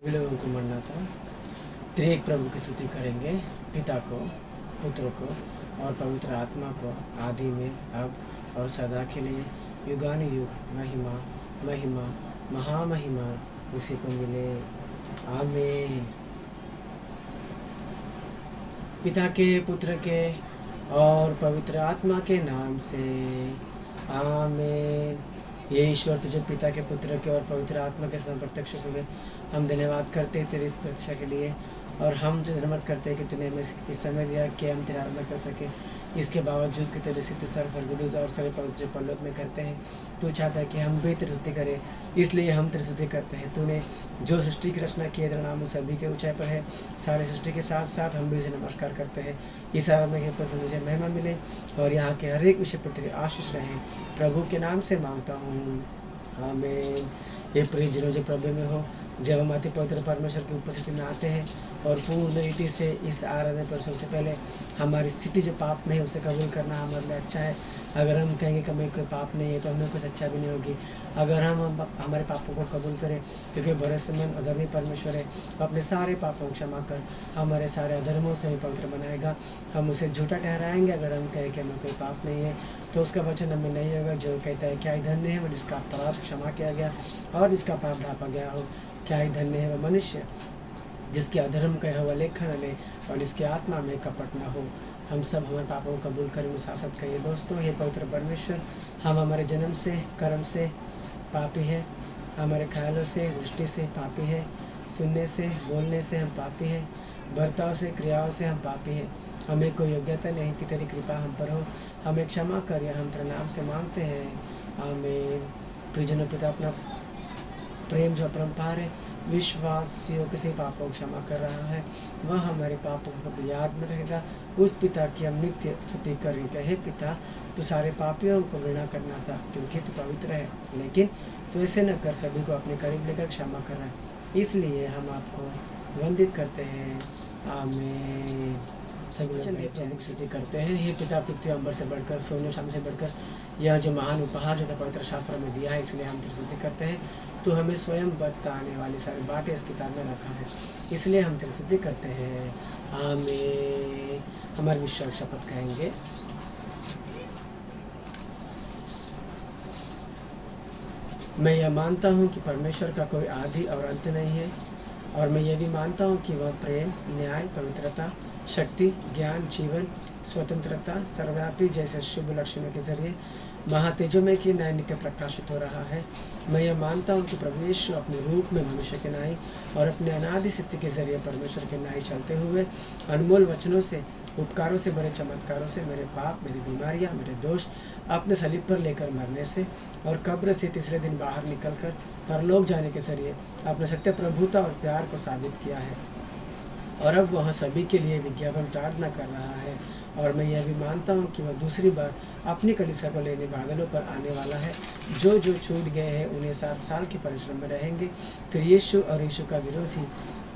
लोगों को मरना था। त्रिएक प्रभु की स्तुति करेंगे, पिता को, पुत्र को और पवित्र आत्मा को, आदि में, अब और सदा के लिए, युगानुयुग महिमा महिमा महामहिमा उसी को मिले। आमीन। पिता के, पुत्र के और पवित्र आत्मा के नाम से आमीन। ये ईश्वर तुझे पिता के, पुत्र के और पवित्र आत्मा के साथ प्रत्यक्ष हुए, हम धन्यवाद करते हैं तेरी प्रतीक्षा के लिए, और हम जो धन्यवाद करते हैं कि तूने हमें इस समय दिया कि हम तेरा आराधना कर सके। इसके बावजूद कि तेरे सिद्ध सर स्वर्गदूत और सारे पवित्र परलोक में करते हैं, तू चाहता है कि हम भी तेरी स्तुति करें, इसलिए हम तेरी स्तुति करते हैं। तूने जो सृष्टि की रचना की है, तेरा नाम उस सभी के ऊंचाई पर है। सारे सृष्टि के साथ साथ हम भी उसे नमस्कार करते हैं। इस आराधना के पर मुझे महिमा मिले और यहाँ के हर एक विषय पर तेरी आशीष रहे, प्रभु के नाम से मांगता हूँ, आमीन। ये प्रिय जो प्रभु में हो, जब हम अति पवित्र परमेश्वर की उपस्थिति में आते हैं और पूर्ण रीति से इस आराधना पर सबसे पहले हमारी स्थिति जो पाप में है उसे कबूल करना हमारे लिए अच्छा है। अगर हम कहेंगे कि हमें कोई पाप नहीं है तो हमें कुछ अच्छा भी नहीं होगी। अगर हम हमारे पापों को कबूल करें, क्योंकि भरोसेमंद अधर्मी परमेश्वर है, वो अपने सारे पापों को क्षमा कर हमारे सारे अधर्मों से भी पवित्र बनाएगा। हम उसे झूठा ठहराएंगे अगर हम कहें कि हमें कोई पाप नहीं है, तो उसका वचन हमें नहीं होगा जो कहता है क्या ही धन्य है वो जिसका अपराध क्षमा किया गया और जिसका पाप ढांपा गया हो। क्या ही धन्य है वह मनुष्य जिसके अधर्म का यहोवा लेखा न ले और जिसके आत्मा में कपट न हो। हम सब हमारे पापों को कबूल करें, मुसाफत करिए। दोस्तों, हे पवित्र परमेश्वर, हम हमारे जन्म से, कर्म से पापी हैं, हमारे ख्यालों से, दृष्टि से पापी हैं, सुनने से, बोलने से हम पापी हैं, बर्ताव से, क्रियाओं से हम पापी हैं। हमें कोई योग्यता नहीं कि तेरी कृपा हम पर हो, हमें क्षमा कर, या हम तेरे नाम से मांगते हैं, आमीन। प्रियजनों, पिता अपना प्रेम जो अपरंपार है, विश्वासियों के सही पापों को क्षमा कर रहा है, वह हमारे पापों को कभी याद में रहेगा। उस पिता की हम नित्य स्तुति करेंगे। हे पिता, तू सारे पापियों को घृणा करना था क्योंकि तू पवित्र है, लेकिन तू ऐसे न कर, सभी को अपने करीब लेकर क्षमा कर रहा है, इसलिए हम आपको वंदित करते हैं, आमीन। सभी प्रमुख स्तुति करते हैं। हे पिता, पृथ्वी अंबर से बढ़कर, सोने शाम से बढ़कर यह जो महान उपहार जो पवित्र शास्त्र में दिया है, इसलिए हम तेरी स्तुति करते हैं। तो हमें स्वयं बताने वाली सारी बातें इस किताब में रखा है, इसलिए हम तेरी स्तुति करते हैं, आमीन। हमारे विश्वास शपथ कहेंगे। मैं यह मानता हूँ कि परमेश्वर का कोई आदि और अंत नहीं है, और मैं यह भी मानता हूँ कि वह प्रेम, न्याय, पवित्रता, शक्ति, ज्ञान, जीवन, स्वतंत्रता, सर्वव्यापी जैसे शुभ लक्षणों के जरिए महातेजोमय की न्याय नित्य प्रकाशित हो रहा है। मैं यह मानता हूँ कि प्रभु यीशु अपने रूप में मनुष्य के न्याय और अपने अनादि सत्य के जरिए परमेश्वर के न्याय चलते हुए अनमोल वचनों से, उपकारों से, बड़े चमत्कारों से, मेरे पाप, मेरी बीमारियाँ, मेरे दोष अपने सलीब पर लेकर मरने से और कब्र से तीसरे दिन बाहर निकलकर परलोक जाने के जरिए अपने सत्य प्रभुता और प्यार को साबित किया है, और अब वह सभी के लिए विज्ञापन प्रार्थना कर रहा है। और मैं यह भी मानता हूँ कि वह दूसरी बार अपनी कलीसिया को लेने बादलों पर आने वाला है। जो छूट गए हैं उन्हें 7 साल के परिश्रम में रहेंगे। फिर यीशु और यीशु का विरोधी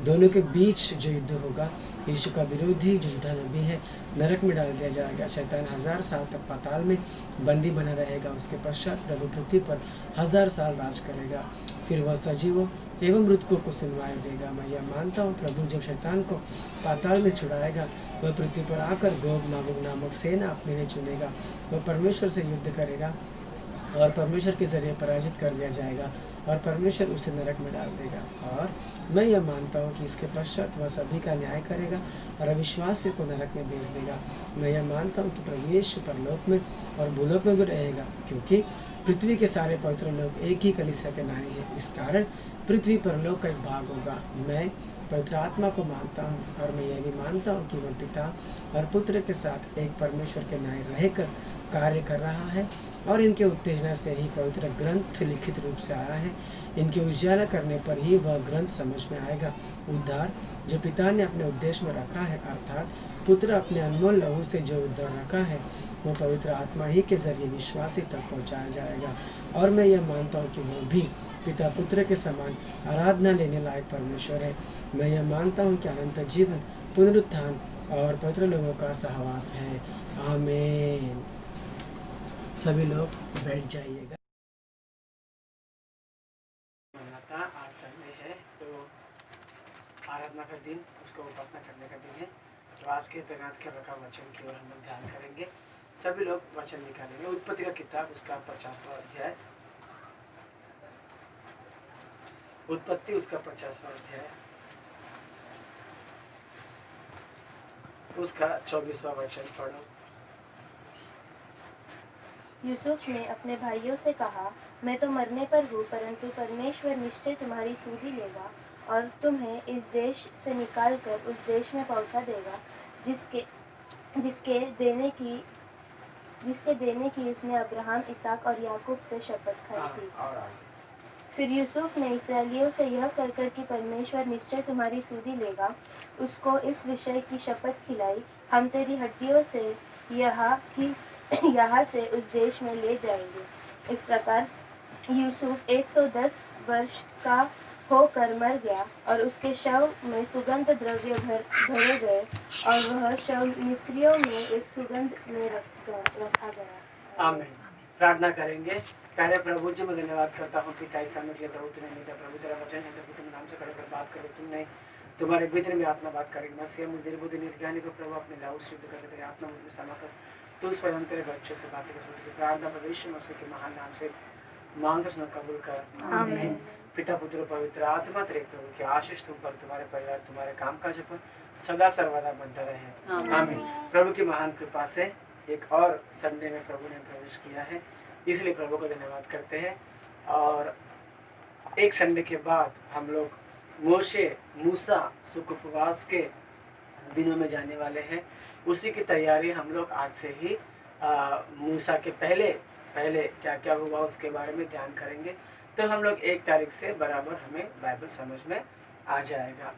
दोनों के बीच जो युद्ध होगा, यीशु का विरोधी जो झूठा नबी है नरक में डाल दिया जाएगा। शैतान 1000 साल तक पाताल में बंदी बना रहेगा। उसके पश्चात प्रभु पृथ्वी पर 1000 साल राज करेगा। फिर वह सजीवों एवं मृतकों को सुनवाई देगा। मैं यह मानता हूँ प्रभु जब शैतान को पाताल में छुड़ाएगा, वह पृथ्वी पर आकर गोग मागोग नामक सेना अपने लिए चुनेगा। वह परमेश्वर से युद्ध करेगा और परमेश्वर के जरिए पराजित कर दिया जाएगा, और परमेश्वर उसे नरक में डाल देगा। और मैं यह मानता हूँ कि इसके पश्चात वह सभी का न्याय करेगा और अविश्वासियों को नरक में भेज देगा। मैं यह मानता हूँ कि प्रभु यीशु परलोक में और भूलोक में भी रहेगा, क्योंकि पृथ्वी के सारे पवित्र लोग एक ही कलीसिया के न्याय है। इस कारण पृथ्वी परलोक का एक भाग होगा। मैं पवित्र आत्मा को मानता हूँ, और मैं यह भी मानता हूँ कि वह पिता और पुत्र के साथ एक परमेश्वर के न्याय रहकर कार्य कर रहा है, और इनके उत्तेजना से ही पवित्र ग्रंथ लिखित रूप से आया है। इनके उजाला करने पर ही वह ग्रंथ समझ में आएगा। उद्धार जो पिता ने अपने उद्देश्य में रखा है, अर्थात पुत्र अपने अनमोल लहू से जो उद्धार रखा है, वो पवित्र आत्मा ही के जरिए विश्वासी तक पहुँचाया जाएगा। और मैं यह मानता हूँ कि वो भी पिता पुत्र के समान आराधना लेने लायक परमेश्वर है। मैं यह मानता हूँ कि अनंत जीवन, पुनरुत्थान और पवित्र लोगों का सहवास है, आमीन। सभी लोग बैठ जाइएगा। आज समय है तो आराधना का दिन, उसको उपासना करने का दिन है। तो आज के तैनात के रखा वचन की ओर हम लोग ध्यान करेंगे। सभी लोग वचन निकालेंगे। उत्पत्ति का किताब, उसका 50वां अध्याय। उत्पत्ति उसका 50वां अध्याय, उसका 24वां वचन पढ़ो। यूसुफ ने अपने भाइयों से कहा, मैं तो मरने पर हूँ, परंतु परमेश्वर निश्चय तुम्हारी सुधि लेगा और तुम्हें इस देश से निकालकर उस देश में पहुँचा देगा जिसके देने की उसने अब्राहम, इसहाक और याकूब से शपथ खाई थी। फिर यूसुफ ने इस्राएलियों से यह कहकर कि परमेश्वर निश्चय तुम्हारी सुधि लेगा, उसको इस विषय की शपथ खिलाई, हम तेरी हड्डियों से यहाँ से उस देश में ले जाएंगे। इस प्रकार यूसुफ 110 वर्ष का होकर मर गया और उसके शव में सुगंध द्रव्य भरे गए और वह शव मिस्रियों में एक सुगंध में रखा गया। आमीन। प्रार्थना करेंगे। पहले प्रभु जी मैं धन्यवाद करता हूँ पिता इस समय के लिए। प्रभु तुम्हें नहीं था, प्रभु तेरा वचन है, प्रभु तुम नाम से खड़े बात करो, तुम नहीं तुम्हारे भीतर में आत्मा बात करेगी। मसीह मुझे बुद्धि निर्ज्ञानी को प्रभु अपने लाभ शुद्ध करके तेरे आत्मा मुझे समा कर तू स्वयं तेरे बच्चों से बातें कर से प्रार्थना प्रभु मसीह के महान नाम से मांग सुनो, कबूल कर। आमीन। पिता पुत्र पवित्र आत्मा तेरे प्रभु के आशीष तुम पर, तुम्हारे परिवार, तुम्हारे काम काज पर सदा सर्वदा बनता रहे। आमीन। प्रभु की महान कृपा से एक और संडे में प्रभु ने प्रवेश किया है, इसलिए प्रभु को धन्यवाद करते हैं। और एक संडे के बाद हम लोग मूसा सुख उपवास के दिनों में जाने वाले हैं। उसी की तैयारी हम लोग आज से ही मूसा के पहले क्या क्या हुआ उसके बारे में ध्यान करेंगे। तो हम लोग 1 तारीख से बराबर हमें बाइबल समझ में आ जाएगा।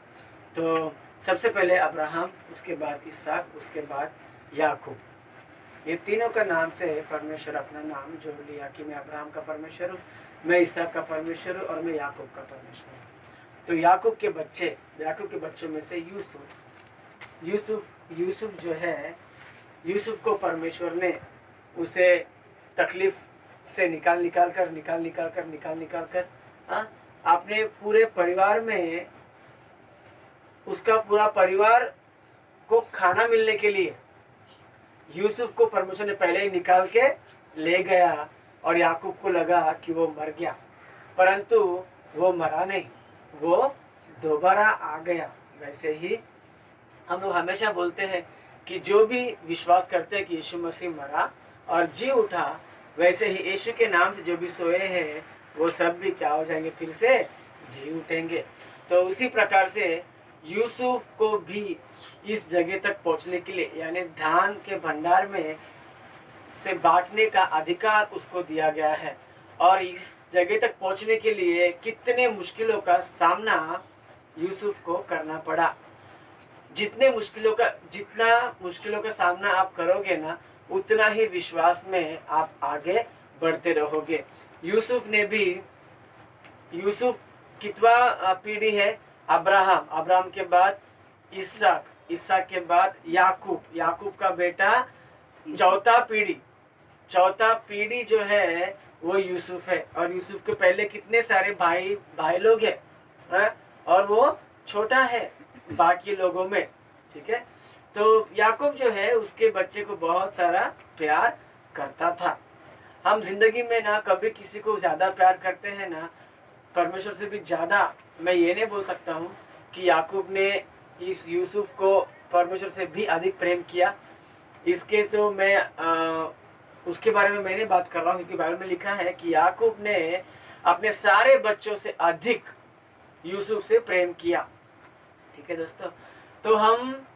तो सबसे पहले अब्राहम, उसके बाद इसहाक, उसके बाद याकूब, ये तीनों का नाम से परमेश्वर अपना नाम जोड़ लिया कि मैं अब्राहम का परमेश्वर हूँ, मैं इसहाक का परमेश्वर हूँ और मैं याकूब का परमेश्वर हूँ। तो याकूब के बच्चों में से यूसुफ जो है, यूसुफ को परमेश्वर ने उसे तकलीफ से निकाल कर अपने पूरे परिवार में, उसका पूरा परिवार को खाना मिलने के लिए यूसुफ को परमेश्वर ने पहले ही निकाल के ले गया। और याकूब को लगा कि वो मर गया, परंतु वो मरा नहीं, वो दोबारा आ गया। वैसे ही हम लोग हमेशा बोलते हैं कि जो भी विश्वास करते हैं कि यीशु मसीह मरा और जी उठा, वैसे ही यीशु के नाम से जो भी सोए हैं वो सब भी क्या हो जाएंगे, फिर से जी उठेंगे। तो उसी प्रकार से यूसुफ को भी इस जगह तक पहुंचने के लिए, यानी धान के भंडार में से बांटने का अधिकार उसको दिया गया है। और इस जगह तक पहुंचने के लिए कितने मुश्किलों का सामना यूसुफ को करना पड़ा। जितना मुश्किलों का सामना आप करोगे ना, उतना ही विश्वास में आप आगे बढ़ते रहोगे। यूसुफ कितवा पीढ़ी है? अब्राहम के बाद इसहाक के बाद याकूब का बेटा चौथा पीढ़ी जो है वो यूसुफ है। और यूसुफ के पहले कितने सारे भाई लोग हैं, और वो छोटा है बाकी लोगों में। ठीक है, तो याकूब जो है उसके बच्चे को बहुत सारा प्यार करता था। हम जिंदगी में ना कभी किसी को ज्यादा प्यार करते हैं ना, परमेश्वर से भी ज्यादा। मैं ये नहीं बोल सकता हूँ कि याकूब ने इस यूसुफ को परमेश्वर से भी अधिक प्रेम किया। इसके तो मैं उसके बारे में मैंने बात कर रहा हूँ, क्योंकि बाइबल में लिखा है कि याकूब ने अपने सारे बच्चों से अधिक यूसुफ से प्रेम किया। ठीक है दोस्तों, तो हम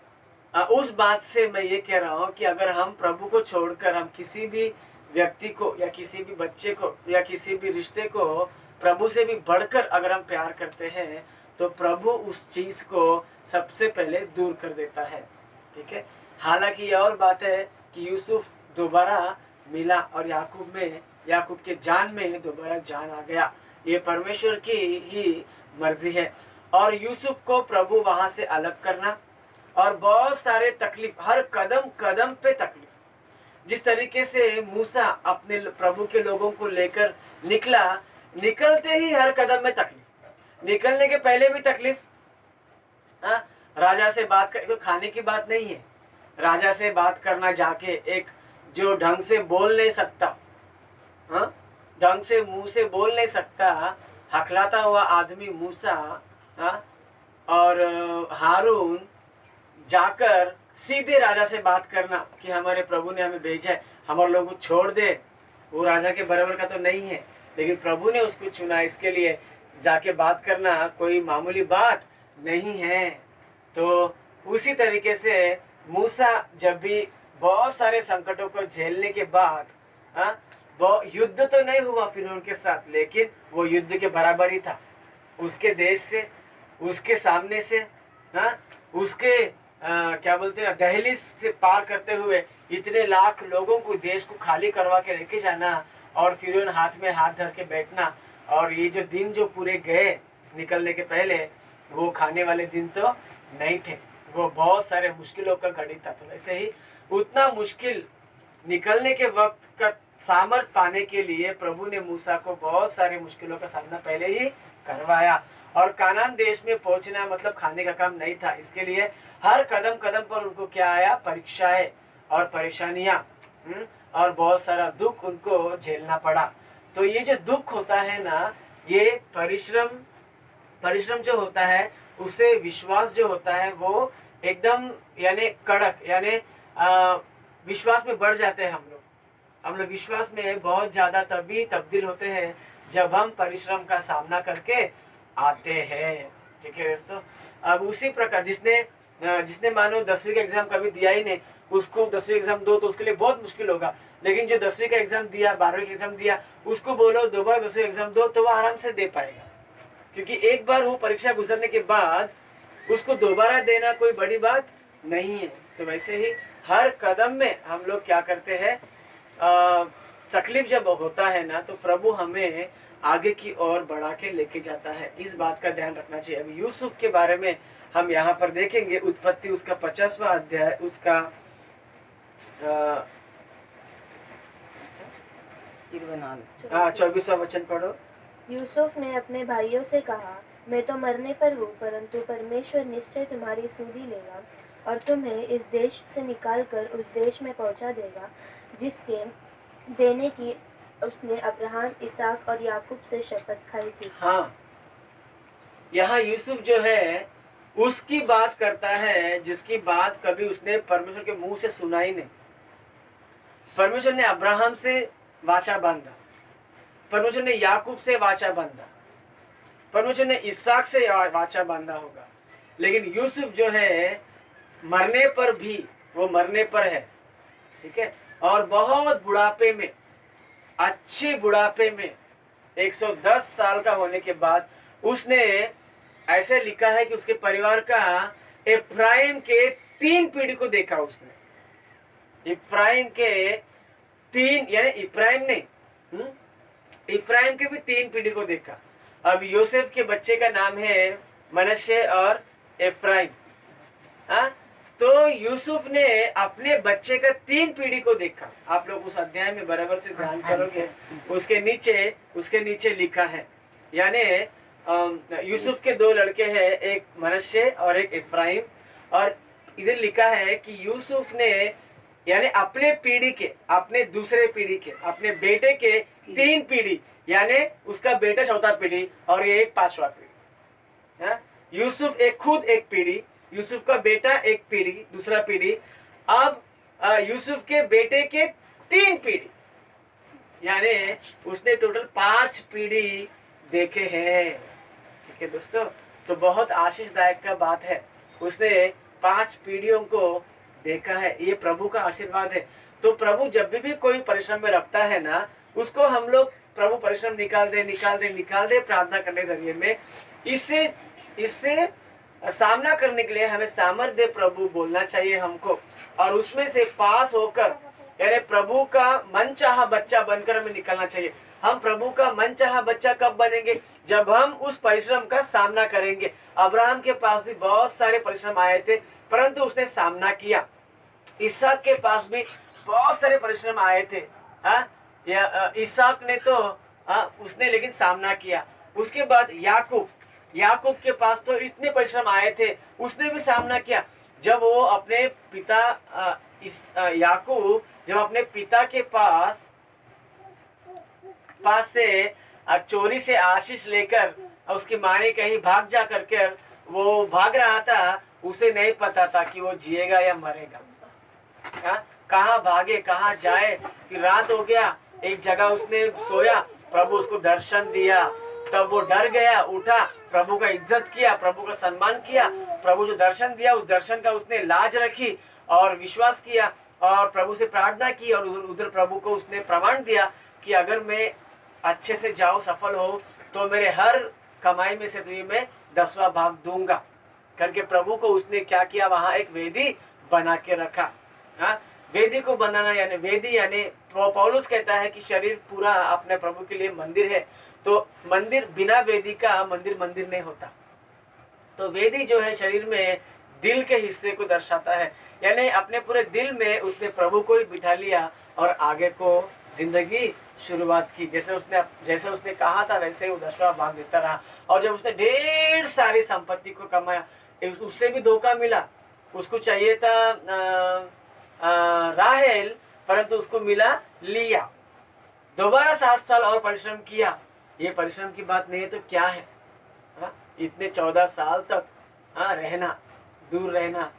उस बात से मैं ये कह रहा हूँ कि अगर हम प्रभु को छोड़कर हम किसी भी व्यक्ति को या किसी भी बच्चे को या किसी भी रिश्ते को प्रभु से भी बढ़कर अगर हम प्यार करते हैं, तो प्रभु उस चीज को सबसे पहले दूर कर देता है। ठीक है, हालांकि ये और बात है कि यूसुफ दोबारा मिला और याकूब के जान में दोबारा जान आ गया। ये परमेश्वर की ही मर्जी है। और यूसुफ को प्रभु वहां से अलग करना और बहुत सारे तकलीफ, हर कदम कदम पे तकलीफ। जिस तरीके से मूसा अपने प्रभु के लोगों को लेकर निकलते ही हर कदम में तकलीफ, निकलने के पहले भी तकलीफ, हाँ, राजा से बात कर, कोई खाने की बात नहीं है। राजा से बात करना जाके, एक जो ढंग से बोल नहीं सकता, हाँ, ढंग से मुंह से बोल नहीं सकता, हकलाता हुआ आदमी मूसा, हाँ, और हारून जाकर सीधे राजा से बात करना कि हमारे प्रभु ने हमें भेजा है, हमारे लोगों को छोड़ दे। वो राजा के बराबर का तो नहीं है, लेकिन प्रभु ने उसको चुना, इसके लिए जाके बात करना कोई मामूली बात नहीं है। तो उसी तरीके से मूसा जब भी बहुत सारे संकटों को झेलने के बाद, हाँ, वो युद्ध तो नहीं हुआ फिर उनके साथ, लेकिन वो युद्ध के बराबर ही था। उसके देश से, उसके सामने से, हाँ, उसके क्या बोलते हैं ना, दहलीज से पार करते हुए इतने लाख लोगों को देश को खाली करवा के लेके जाना, और फिर उन हाथ में हाथ धर के बैठना, और ये जो दिन जो पूरे गए निकलने के पहले, वो खाने वाले दिन तो नहीं थे, वो बहुत सारे मुश्किलों का घड़ी था। तो वैसे ही उतना मुश्किल निकलने के वक्त का सामर्थ पाने के लिए प्रभु ने मूसा को बहुत सारे मुश्किलों का सामना पहले ही करवाया। और कानान देश में पहुंचना मतलब खाने का काम नहीं था, इसके लिए हर कदम कदम पर उनको क्या आया, परीक्षाएं और परेशानियां, और बहुत सारा दुख उनको झेलना पड़ा। तो ये जो दुख होता है ना, ये परिश्रम जो होता है, उससे विश्वास जो होता है वो एकदम यानी कड़क, यानी विश्वास में बढ़ जाते हैं हम लोग विश्वास में बहुत ज्यादा तभी तब्दील होते हैं जब हम परिश्रम का सामना करके आते हैं। ठीक है दोस्तों, अब उसी प्रकार जिसने मानो 10वीं का एग्जाम कभी दिया ही नहीं, उसको 10वीं एग्जाम दो तो उसके लिए बहुत मुश्किल होगा। लेकिन जो 10वीं का एग्जाम दिया, 12वीं का एग्जाम दिया, उसको बोलो दोबारा 10वीं एग्जाम दो तो वो आराम से दे पाएगा, क्योंकि एक बार वो परीक्षा गुजरने के बाद उसको दोबारा देना कोई बड़ी बात नहीं है। तो वैसे ही हर कदम में हम लोग क्या करते हैं, तकलीफ जब होता है ना, तो प्रभु हमें आगे की ओर बढ़ा के लेके जाता है, इस बात का ध्यान रखना चाहिए। अभी यूसुफ के बारे में हम यहाँ पर देखेंगे, उत्पत्ति उसका 50वां अध्याय, उसका 24वां वचन पढ़ो। यूसुफ ने अपने भाइयों से कहा, मैं तो मरने पर हूँ, परंतु परमेश्वर निश्चय तुम्हारी सुधि लेगा और तुम्हें इस देश से निकालकर उस देश में पहुँचा देगा जिसके देने की उसने अब्राहम, इसहाक और याकूब से शपथ खाई थी। हाँ, यहाँ यूसुफ जो है उसकी बात करता है जिसकी बात कभी उसने परमेश्वर के मुंह से सुना ही नहीं। परमेश्वर ने अब्राहम से वाचा बांधा, परमेश्वर ने याकूब से वाचा बांधा, परमेश्वर ने इसहाक से वाचा बांधा होगा, लेकिन यूसुफ जो है मरने पर भी वो मरने पर है। ठीक है, और बहुत बुढ़ापे में, अच्छे बुढ़ापे में 110 साल का होने के बाद उसने ऐसे लिखा है कि उसके परिवार का इफ्राइम के 3 पीढ़ी को देखा उसने। इफ्राइम के 3, यानी इफ्राइम ने इफ्राइम के भी 3 पीढ़ी को देखा। अब योसेफ के बच्चे का नाम है मनश्शे और इफ्राइम। तो यूसुफ ने अपने बच्चे का 3 पीढ़ी को देखा। आप लोग उस अध्याय में बराबर से ध्यान करोगे, उसके नीचे लिखा है, यानी यूसुफ के 2 लड़के हैं, एक मनश्शे और एक इफ्राइम, और इधर लिखा है कि यूसुफ ने यानी अपने पीढ़ी के, अपने दूसरे पीढ़ी के, अपने बेटे के 3 पीढ़ी, यानी उसका बेटा 4था पीढ़ी और ये एक 5वां पीढ़ी। यूसुफ खुद एक पीढ़ी, यूसुफ का बेटा एक पीढ़ी, दूसरा पीढ़ी, अब यूसुफ के बेटे के 3 पीढ़ी, यानी उसने टोटल 5 पीढ़ी देखे हैं। ठीक है दोस्तों, तो बहुत आशीषदायक का बात है, उसने 5 पीढ़ियों को देखा है, ये प्रभु का आशीर्वाद है। तो प्रभु जब भी कोई परिश्रम में रखता है ना, उसको हम लोग प्रभु परिश्रम निकाल दे प्रार्थना करने के जरिए में, इससे सामना करने के लिए हमें सामर्थ्य दे प्रभु बोलना चाहिए हमको, और उसमें से पास होकर यानी प्रभु का मनचाहा बच्चा बनकर हमें निकलना चाहिए। हम प्रभु का मनचाहा बच्चा कब बनेंगे? जब हम उस परिश्रम का सामना करेंगे। अब्राहम के पास भी बहुत सारे परिश्रम आए थे, परंतु उसने सामना किया। इसहाक के पास भी बहुत सारे परिश्रम आए थे, इसहाक ने तो उसने लेकिन सामना किया। उसके बाद याकूब, याकूब के पास तो इतने परिश्रम आए थे, उसने भी सामना किया। जब वो अपने पिता याकूब जब अपने पिता के पास से चोरी से आशीष लेकर उसकी माँ ने कहीं भाग जा करके वो भाग रहा था, उसे नहीं पता था कि वो जिएगा या मरेगा। कहाँ भागे कहाँ जाए, कि रात हो गया, एक जगह उसने सोया, प्रभु उसको दर्शन दिया, तब वो डर गया, उठा, प्रभु का इज्जत किया, प्रभु का सम्मान किया। प्रभु जो दर्शन दिया उस दर्शन का उसने लाज रखी और विश्वास किया और प्रभु से प्रार्थना की, और उधर प्रभु को उसने प्रमाण दिया कि अगर मैं अच्छे से जाऊं, सफल हो, तो मेरे हर कमाई में से तुझे मैं 10वां भाग दूंगा करके प्रभु को उसने क्या किया, वहां एक वेदी बना के रखा। वेदी को बनाना यानी वेदी यानी पौलुस कहता है कि शरीर पूरा अपने प्रभु के लिए मंदिर है, तो मंदिर बिना वेदी का मंदिर नहीं होता। तो वेदी जो है शरीर में दिल के हिस्से को दर्शाता है, यानी अपने पूरे दिल में उसने प्रभु को ही बिठा लिया और आगे को जिंदगी शुरुआत की। जैसे उसने कहा था वैसे वो 10वां भाग देता रहा। और जब उसने ढेर सारी संपत्ति को कमाया, उससे भी धोखा मिला। उसको चाहिए था राहेल, परंतु उसको मिला लिया। दोबारा 7 साल और परिश्रम किया। ये परिश्रम की बात नहीं है तो क्या है? इतने 14 साल तक रहना, दूर रहना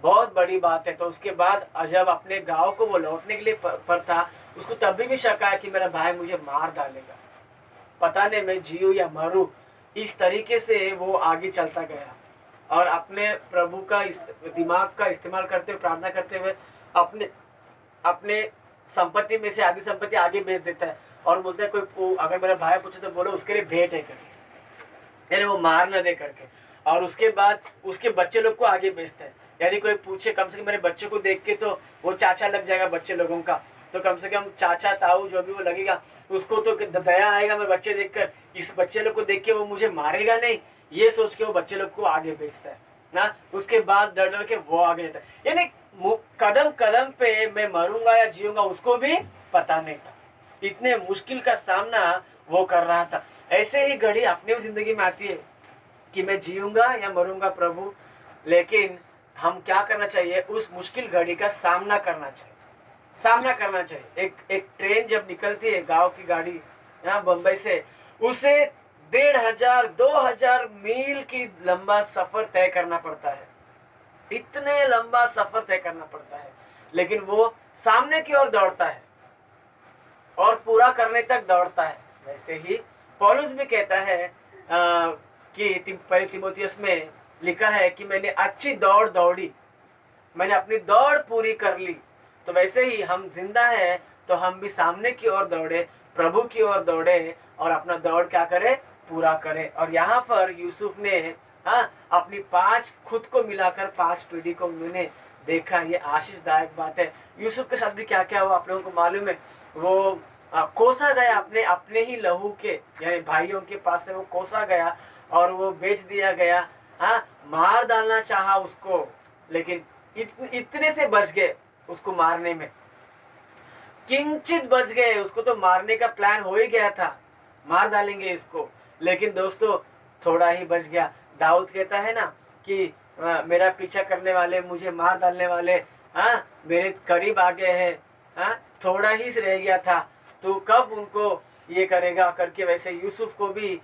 बहुत बड़ी बात है। तो उसके बाद जब अपने गांव को वो लौटने के लिए पर था, उसको तभी भी शक आया कि मेरा भाई मुझे मार डालेगा, पता नहीं मैं जीऊं या मरूं। इस तरीके से वो आगे चलता गया और अपने प्रभु का दिमाग का इस्तेमाल करते हुए, प्रार्थना करते हुए अपने संपत्ति में से आधी संपत्ति आगे बेच देता है और बोलता है कोई अगर मेरा भाई पूछे तो बोलो उसके लिए भेंट है करके, यानी वो मार न दे करके। और उसके बाद उसके बच्चे लोग को आगे बेचता है, यदि कोई पूछे कम से कम मेरे बच्चे को देख के तो वो चाचा लग जाएगा बच्चे लोगों का, तो कम से कम चाचा ताऊ जो भी वो लगेगा, उसको तो दया आएगा मेरे बच्चे देखकर, इस बच्चे लोग को देख के वो मुझे मारेगा नहीं, ये सोच के वो बच्चे लोग को आगे बेचता है ना। उसके बाद डर डर के वो आगे जाता है, यानी कदम कदम पे मैं मरूंगा या जीऊंगा उसको भी पता नहीं था। इतने मुश्किल का सामना वो कर रहा था। ऐसे ही घड़ी अपने जिंदगी में आती है कि मैं जीऊंगा या मरूंगा प्रभु, लेकिन हम क्या करना चाहिए, उस मुश्किल घड़ी का सामना करना चाहिए। एक ट्रेन जब निकलती है, गांव की गाड़ी यहाँ बम्बई से, उसे 1500-2000 मील की लंबा सफर तय करना पड़ता है। इतने लंबा सफर तय करना पड़ता है, लेकिन वो सामने की ओर दौड़ता है और पूरा करने तक दौड़ता है। वैसे ही पौलुस भी कहता है कि पहले तीमुथियुस में लिखा है कि मैंने अच्छी दौड़ दौड़ी, मैंने अपनी दौड़ पूरी कर ली। तो वैसे ही हम जिंदा हैं तो हम भी सामने की ओर दौड़े, प्रभु की ओर दौड़े और अपना दौड़ क्या करे, पूरा करे। और यहाँ पर यूसुफ ने अपनी 5 खुद को मिलाकर 5 पीढ़ी को उन्होंने देखा। ये आशीषदायक बात है। यूसुफ के साथ भी क्या क्या हुआ आप लोगों को मालूम है। वो कोसा गया अपने ही लहू के, यानी भाइयों के पास से वो कोसा गया और वो बेच दिया गया। मार डालना चाहा उसको, लेकिन इतने से बच गए उसको मारने में, किंचित बच गए। उसको तो मारने का प्लान हो ही गया था, मार डालेंगे इसको, लेकिन दोस्तों थोड़ा ही बच गया। दाऊद कहता है ना कि मेरा पीछा करने वाले, मुझे मार डालने वाले मेरे करीब आ गए हैं, थोड़ा ही रह गया था, तो कब उनको ये करेगा करके। वैसे यूसुफ को भी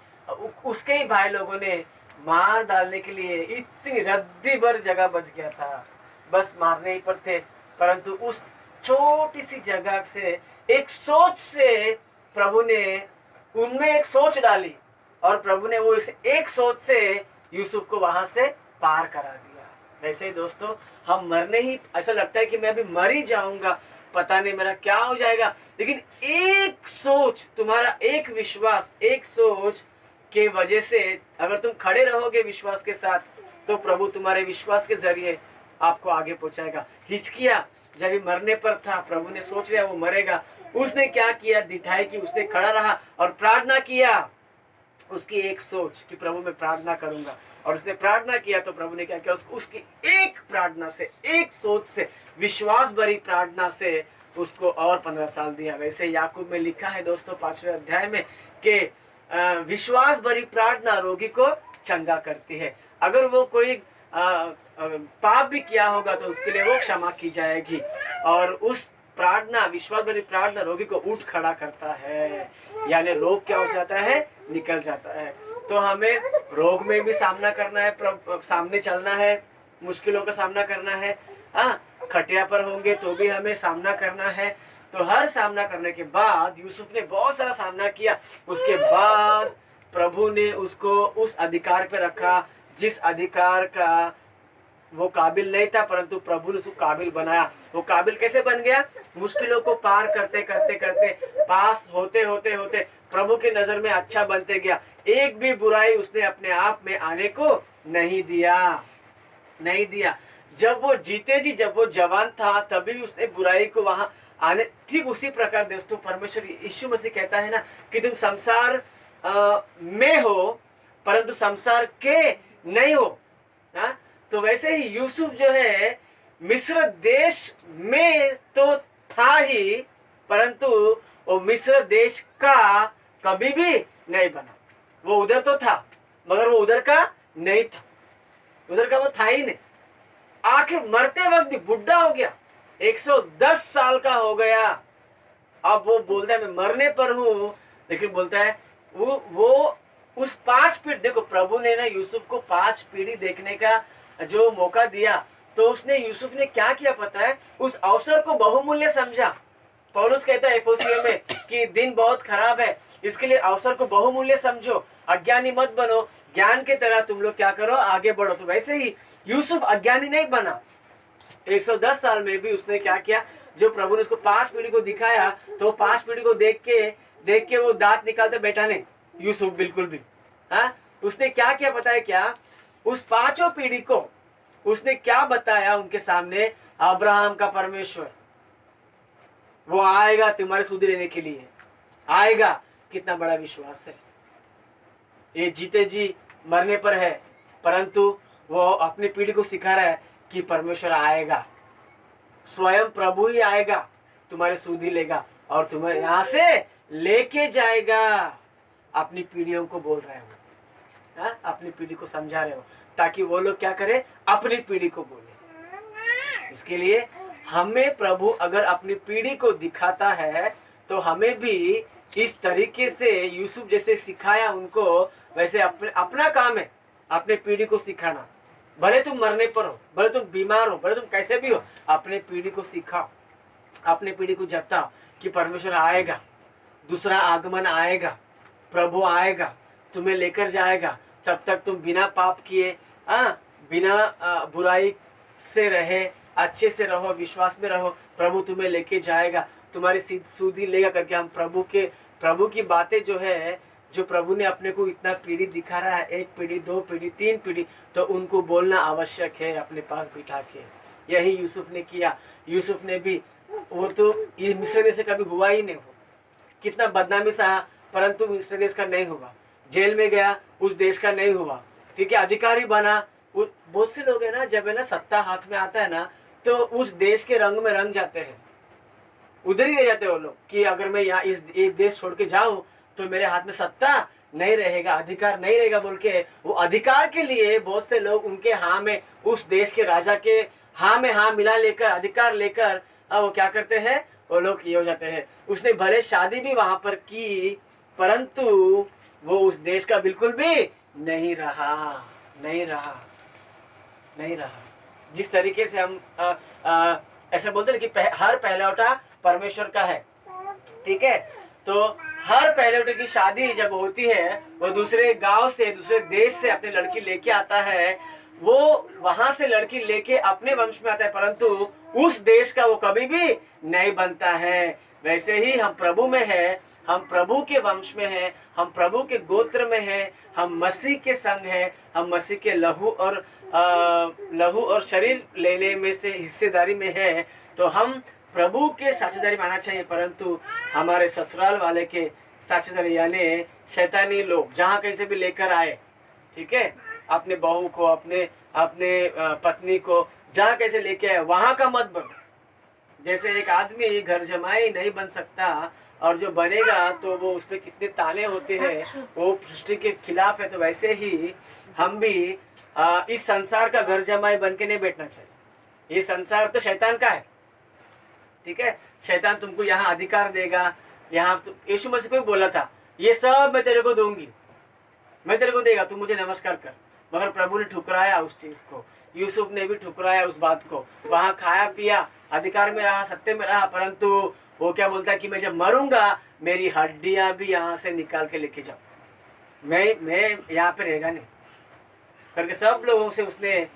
उसके ही भाई लोगों ने मार डालने के लिए इतनी रद्दी भर जगह बच गया था, बस मारने ही पर थे। परंतु उस छोटी सी जगह से एक सोच से प्रभु ने उनमें एक सोच डाली और प्रभु ने वो इस एक सोच से यूसुफ को वहां से पार करा दिया। वैसे ही दोस्तों हम मरने ही, ऐसा लगता है कि मैं अभी मर ही जाऊंगा, पता नहीं मेरा क्या हो जाएगा, लेकिन एक सोच, तुम्हारा एक विश्वास, एक सोच के वजह से अगर तुम खड़े रहोगे विश्वास के साथ, तो प्रभु तुम्हारे विश्वास के जरिए आपको आगे पहुंचाएगा। हिचकिया जब भी मरने पर था, प्रभु ने सोच लिया वो मरेगा, उसने क्या किया, दिठाई की, उसने खड़ा रहा और प्रार्थना किया। उसकी एक सोच कि प्रभु मैं प्रार्थना करूंगा, और उसने प्रार्थना किया तो प्रभु ने क्या किया, उसकी एक प्रार्थना से, एक सोच से, विश्वास भरी प्रार्थना से उसको और 15 साल दिया। वैसे याकूब में लिखा है दोस्तों 5वें अध्याय में कि विश्वास भरी प्रार्थना रोगी को चंगा करती है। अगर वो कोई पाप भी किया होगा तो उसके लिए वो क्षमा की जाएगी, और उस प्रार्थना, विश्वास भरी प्रार्थना रोगी को उठ खड़ा करता है, यानी रोग क्या हो जाता है, निकल जाता है। तो हमें रोग में भी सामना करना है, सामने चलना है, मुश्किलों का सामना करना है। खटिया पर होंगे तो भी हमें सामना करना है। तो हर सामना करने के बाद यूसुफ ने बहुत सारा सामना किया, उसके बाद प्रभु ने उसको उस अधिकार पे रखा जिस अधिकार का वो काबिल नहीं था, परंतु प्रभु ने उसको काबिल बनाया। वो काबिल कैसे बन गया? मुश्किलों को पार करते करते करते, पास होते होते होते प्रभु की नजर में अच्छा बनते गया। एक भी बुराई उसने अपने आप में आने को नहीं दिया। जब वो जीते जी, जब वो जवान था तभी भी उसने बुराई को वहां आने, ठीक उसी प्रकार दोस्तों परमेश्वर यीशु मसीह कहता है ना कि तुम संसार में हो परंतु संसार के नहीं हो। तो वैसे ही यूसुफ जो है मिस्र देश में तो था ही, परंतु वो मिस्र देश का कभी भी नहीं बना। वो उधर तो था मगर वो उधर का नहीं था, उधर का वो था ही नहीं। आखिर मरते वक्त भी बुढ़ा हो गया, 110 साल का हो गया। अब वो बोलता है मैं मरने पर हूं, लेकिन बोलता है वो उस 5 पीढ़ी, देखो प्रभु ने ना यूसुफ को 5 पीढ़ी देखने का जो मौका दिया, तो उसने यूसुफ ने क्या किया पता है? उस अवसर को बहुमूल्य समझा। पौलुस कहता है एफेसियों में कि दिन बहुत खराब है, इसके लिए अवसर को बहुमूल्य समझो, अज्ञानी मत बनो, ज्ञान के तरह तुम लोग क्या करो, आगे बढ़ो। तो वैसे ही यूसुफ अज्ञानी नहीं बना। 110 साल में भी उसने क्या किया? जो प्रभु ने उसको 5 पीढ़ी को दिखाया, तो 5 पीढ़ी को देख के वो दांत निकालते बैठा नहीं यूसुफ, बिल्कुल भी। उसने क्या किया पता है क्या? उस 5 पीढ़ी को उसने क्या बताया उनके सामने? अब्राहम का परमेश्वर वो आएगा तुम्हारे सुधि लेने के लिए, आएगा। कितना बड़ा विश्वास है! ये जीते जी मरने पर है, परंतु वो अपनी पीढ़ी को सिखा रहा है कि परमेश्वर आएगा, स्वयं प्रभु ही आएगा, तुम्हारे सुधि लेगा और तुम्हें यहां से लेके जाएगा। अपनी पीढ़ियों को बोल रहे हो, अपनी पीढ़ी को समझा रहे हो, ताकि वो लोग क्या करे? अपनी पीढ़ी को बोले। इसके लिए हमें प्रभु अगर अपनी पीढ़ी को दिखाता है तो हमें भी इस तरीके से यूसुफ जैसे सिखाया उनको, वैसे अपना काम है अपने पीढ़ी को सिखाना। भले तुम मरने पर हो, भले तुम बीमार हो, भले तुम कैसे भी हो, अपने पीढ़ी को सिखाओ, अपने पीढ़ी को जताओ कि परमेश्वर आएगा, दूसरा आगमन आएगा, प्रभु आएगा, तुम्हें लेकर जाएगा। तब तक तुम बिना पाप किए, बिना बुराई से रहे, अच्छे से रहो, विश्वास में रहो, प्रभु तुम्हें लेके जाएगा, तुम्हारी सुधि लेगा करके हम प्रभु की बातें जो है, जो प्रभु ने अपने को इतना पीढ़ी दिखा रहा है, 1 पीढ़ी, 2 पीढ़ी, 3 पीढ़ी, तो उनको बोलना आवश्यक है अपने पास बिठा के। यही यूसुफ ने किया। यूसुफ ने भी, वो तो ये मिस्र देश से कभी हुआ ही नहीं, हो कितना बदनामी सहा, परंतु मिस्र देश का नहीं हुआ। जेल में गया, उस देश का नहीं हुआ, ठीक है। अधिकारी बना। बहुत से लोग है ना, जब है ना सत्ता हाथ में आता है ना, तो उस देश के रंग में रंग जाते हैं, उधर ही रह जाते हैं वो लोग कि अगर मैं यहाँ इस देश छोड़ के जाऊं तो मेरे हाथ में सत्ता नहीं रहेगा, अधिकार नहीं रहेगा बोल के, वो अधिकार के लिए बहुत से लोग उनके हाँ में, उस देश के राजा के हाँ में हाँ मिला लेकर, अधिकार लेकर वो क्या करते हैं, वो लोग ये हो जाते हैं। उसने भले शादी भी वहां पर की, परंतु वो उस देश का बिल्कुल भी नहीं रहा। जिस तरीके से हम ऐसा बोलते हैं कि हर पहलौठा परमेश्वर का है, ठीक है। तो हर पहलौठे की शादी जब होती है, वो दूसरे गांव से, दूसरे देश से अपनी लड़की लेके आता है, वो वहां से लड़की लेके अपने वंश में आता है, परंतु उस देश का वो कभी भी नहीं बनता है। वैसे ही हम प्रभु में है, हम प्रभु के वंश में हैं, हम प्रभु के गोत्र में हैं, हम मसीह के संग हैं, हम मसीह के लहू और शरीर लेने में से हिस्सेदारी में हैं। तो हम प्रभु के साझेदारी मानना चाहिए, परंतु हमारे ससुराल वाले के साझेदारी यानी शैतानी लोग जहाँ कहीं से भी लेकर आए, ठीक है, अपने बहू को, अपने पत्नी को जहाँ कैसे लेके आए, वहाँ का मत बनो। जैसे एक आदमी घर जमाई नहीं बन सकता और जो बनेगा तो वो उस पर कितने ताले होते हैं, वो सृष्टि के खिलाफ है। तो वैसे ही हम भी इस संसार का घर जमाई बन के नहीं बैठना चाहिए। ये संसार तो शैतान का है, ठीक है। शैतान तुमको यहाँ अधिकार देगा, यहाँ यीशु मसीह को भी बोला था ये सब मैं तेरे को दूंगी, मैं तेरे को देगा, तू मुझे नमस्कार कर। मगर प्रभु ने ठुकराया उस चीज को, यूसुफ ने भी ठुकराया उस बात को। वहां खाया पिया, अधिकार में रहा, सत्य में रहा, परंतु वो क्या बोलता है कि मैं जब मरूंगा मेरी हड्डियां भी यहाँ से निकाल के लेके जाओ, मैं यहाँ पे रहेगा नहीं करके सब लोगों से उसने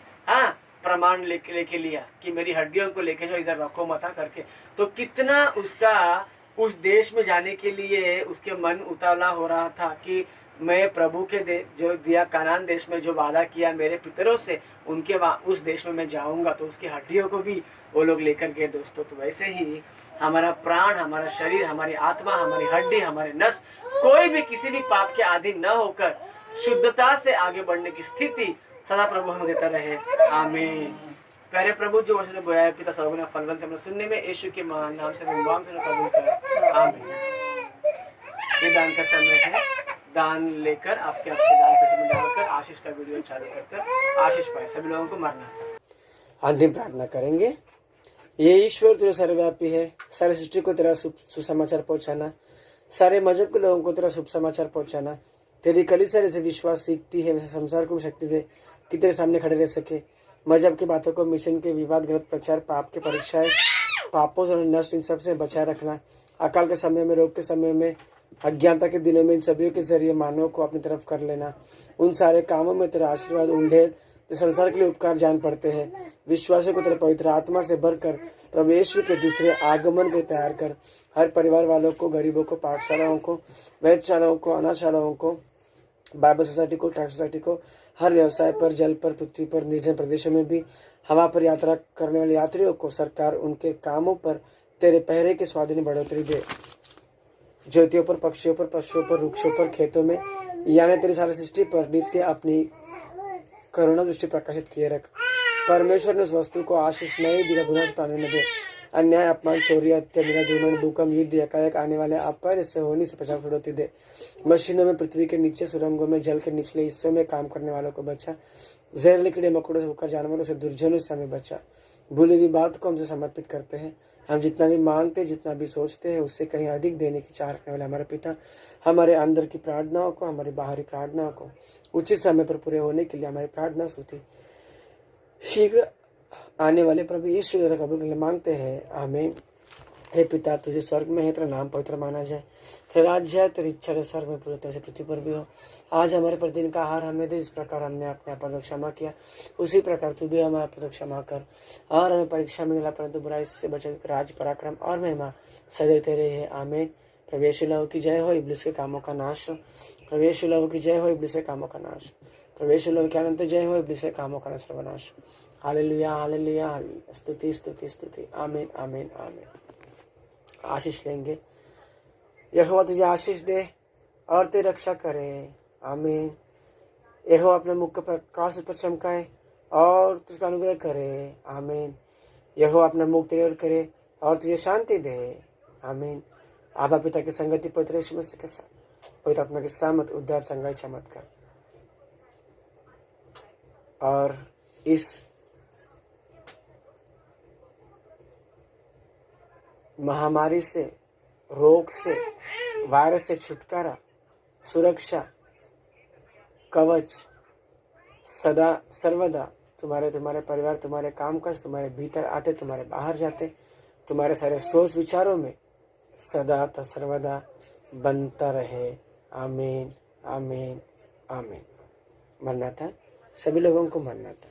प्रमाण लेके लिया कि मेरी हड्डियों को लेके जाओ, इधर रखो मत करके। तो कितना उसका उस देश में जाने के लिए उसके मन उतावला हो रहा था कि मैं प्रभु के जो दिया कानान देश में जो वादा किया मेरे पितरों से, उनके उस देश में मैं जाऊंगा। तो उसकी हड्डियों को भी वो लोग लेकर गए दोस्तों। तो वैसे ही हमारा प्राण, हमारा शरीर, हमारी आत्मा, हमारी हड्डी, हमारे नस, कोई भी किसी भी पाप के आदि न होकर शुद्धता से आगे बढ़ने की स्थिति सदा प्रभु हमें देता रहे। आमीन। प्यारे प्रभु जो वचन बोया है पिता सर्वगुण फलवंत हमने सुनने में यीशु के महान नाम से कबूल कर। आमीन। ये दान का समय है, दान लेकर आपके दान पेटी में डालकर आशीष का वीडियो चालू कर आशीष पाए। सभी लोगों को मरना था। अंतिम प्रार्थना करेंगे। ये ईश्वर तेरा सर्वव्यापी है, सारे सृष्टि को तेरा सुसमाचार पहुंचाना, सारे मजहब के लोगों को तेरा शुभ समाचार पहुंचाना। तेरी कलीसिया से विश्वास सीखती है, वैसे संसार को भी शक्ति दे कि तेरे सामने खड़े रह सके। मजहब की बातों को, मिशन के विवाद, गलत प्रचार, पाप के परीक्षाएं, पापों से नष्ट, इन सब से बचाए रखना। अकाल के समय में, रोग के समय में, अज्ञानता के दिनों में इन सभी के जरिए मानव को अपनी तरफ कर लेना। उन सारे कामों में तेरा आशीर्वाद उंडेल जो संसार के लिए उपकार जान पड़ते हैं। विश्वासियों को तेरे पवित्र आत्मा से भरकर प्रभु यीशु के दूसरे आगमन के तैयार कर। हर परिवार वालों को, गरीबों को, पाठशालाओं को, वेदशालाओं को, अनाथशालाओं को, बाइबल सोसाइटी को, ट्रैक सोसाइटी को, हर व्यवसाय पर, जल पर, पृथ्वी पर, निर्जन प्रदेशों में भी हवा पर यात्रा करने वाले यात्रियों को सरकार उनके कामों पर तेरे पहरे के स्वाधीन बढ़ोतरी दे। ज्योतियों पर, पक्षियों पर, पशुओं पर, वृक्षों पर, खेतों में, यानी तेरी सारी सृष्टि पर नित्य अपनी करुणा दृष्टि प्रकाशित किए रख। परमेश्वर ने उस वस्तु को आशीष नहीं दिया, गुनाह प्राणी न दे। अन्याय, अपमान, चोरी, हत्या, बिना जुर्माने, भूकंप, युद्ध, एकाएक आने वाले अपाय से होने से बचाव बढ़ोतरी दे। मशीनों में, पृथ्वी के नीचे, सुरंगों में, जल के निचले हिस्सों में काम करने वालों को बचा। जहरीले कीड़े मकोड़ों से होकर जानवरों से, दुर्जनों से हमें बचा। भूली हुई बात को हमसे समर्पित करते हैं। हम जितना भी मांगते, जितना भी सोचते हैं, उससे कहीं अधिक देने की चाह रखने वाले हमारे पिता, हमारे अंदर की प्रार्थनाओं को, हमारी बाहरी प्रार्थनाओं को उचित समय पर पूरे होने के लिए हमारी प्रार्थना स्तुति शीघ्र आने वाले प्रभु यीशु द्वारा कबूल करने मांगते हैं। आमीन। हे पिता, तुझे स्वर्ग में है, तेरा नाम पवित्र माना जाए, तेरा राज्य है, तेरी इच्छा स्वर्ग में पूरी तरह से पृथ्वी पर भी हो। आज हमारे प्रतिदिन का आहार हमें दे, जिस प्रकार हमने अपने अपराधों को क्षमा किया उसी प्रकार तू भी हमारे अपराधों को क्षमा कर। और हमें परीक्षा में दिला, परंतु बुराई से बचे राज, पराक्रम और महिमा सदैव तेरे है। आमीन। प्रभु यीशु लहू की जय हो, इब्लिस के कामों का नाश हो। प्रभु यीशु लहू की जय हो, इब्लिस के कामों का नाश। प्रभु यीशु लहू की अनंत जय हो, इब्लिस के कामों का सर्वनाश। Hallelujah, hallelujah, hallelujah. स्तुति, स्तुति, स्तुति। आमीन, आमीन, आमीन। आशीष लेंगे। यहोवा तुझे आशीष दे और तेरी रक्षा करे। आमीन। यहोवा अपने मुख का प्रकाश पर चमकाए और तुझ पर अनुग्रह करे। आमीन। यहोवा अपना मुख तेरे ओर करे और तुझे शांति दे। आमीन। आबा पिता की संगति, पवित्र यीशु मसीह के साथ, पवित्र आत्मा के सामत, उद्धार, संगाई, चमत्कार और इस महामारी से, रोग से, वायरस से छुटकारा, सुरक्षा, कवच सदा सर्वदा तुम्हारे परिवार, तुम्हारे कामकाज, तुम्हारे भीतर आते, तुम्हारे बाहर जाते, तुम्हारे सारे सोच विचारों में सदा सर्वदा बनता रहे। आमीन, आमीन, आमीन। मरना था, सभी लोगों को मरना था।